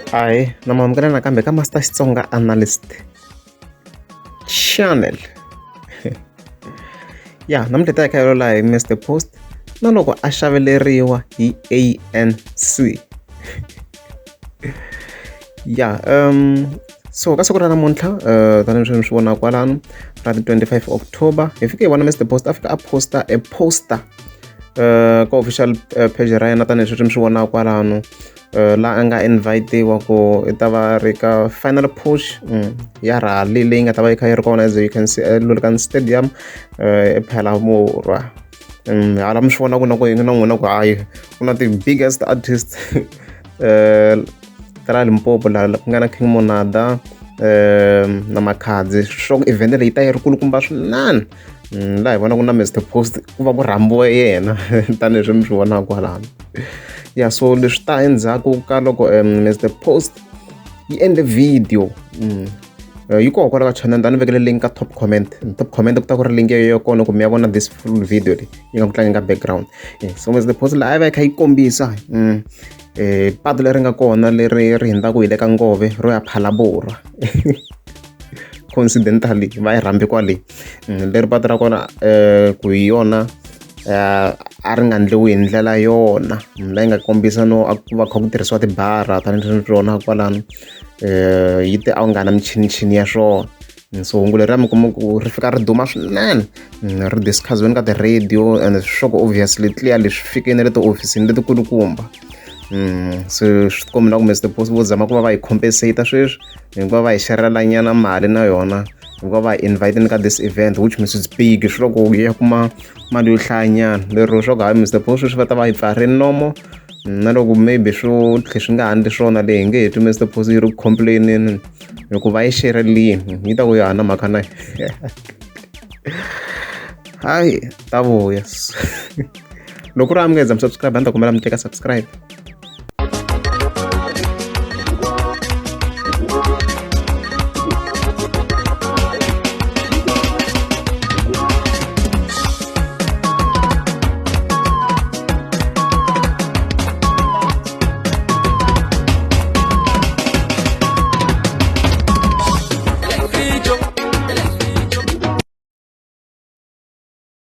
Hi, namamukela nakambe ka Master Xitsonga Analyst Channel. Namuntlha hi ta ya laha hi Mr Post na loko a xaveleriwa hi ANC. So ka siku ra namuntlha tanihileswi mi swi vonaka kwalano ra ti 25 October hi fike hi vona Mr Post a fika a posta e poster ka official page ra yena tanihileswi mi swi vonaka kwalano laha a nga invite-iwa ku i ta va ri ka final push ya rally leyi nga ta va yi kha yi ri kona as you can see Lulekani Stadium ePhalaborwa. Hala mi swi vona ku na ku na n'wina ku hayi ku na ti-biggest artists ta Limpopo laha ku nga na King Monada na Makhadzi swo event leyi ta yi ri kulukumba swinene laha hi vona ku na Mr Post ku va ku rhambiwe yena tanihileswi mi swi vonaka kwalano. So leswi ta endzhaku ka loko Mr Post yi endle video yi koho kwala ka channel ta ni vekele link ka top comment ku ta ku ri link yo kona ku mi ya vona this full video leyi yi nga ku tlangeni ka background. So Mr Post laha a va yi kha yi kombisa patu leri nga kona leri ri hundzaka hi le ka Ngove ro ya Phalaborwa coincidentally va yi rhambi kwale leri patu ra kona ku hi yona a ri nga endliwi hi ndlela yona leyi nga kombisa no a ku va kha ku tirhisiwa tibara tanihileswi mi swi vonaka kwalano yi te a wu nga na michinichini ya swona. So hungu leri mi kuma ku ri fika ri duma swinene ri discuss-iweni ka ti-radio and swi ku obviously clearly swi fikini le tihofisini letikulukumba. So swi kombela ku Mr Post vo zama ku va va hi compensate sweswi hikuva va hi xerhela nyana mali na yona hikuva va hi invite ka this event which means it's big swi loko hi ya kuma mali yo hlayanyana lero swa ku hayi Mr Post sweswi va ta va hi pfarile nomo na loko maybe swo tlhe swi nga handli swona leyi hi nge heti Mr Post yi ri complain hikuva yi xerhelini yi ta ku ya na mhaka na hayi ta vuya loko ri amukeza mi subscribe a ni ta kombela mi teka subscribe.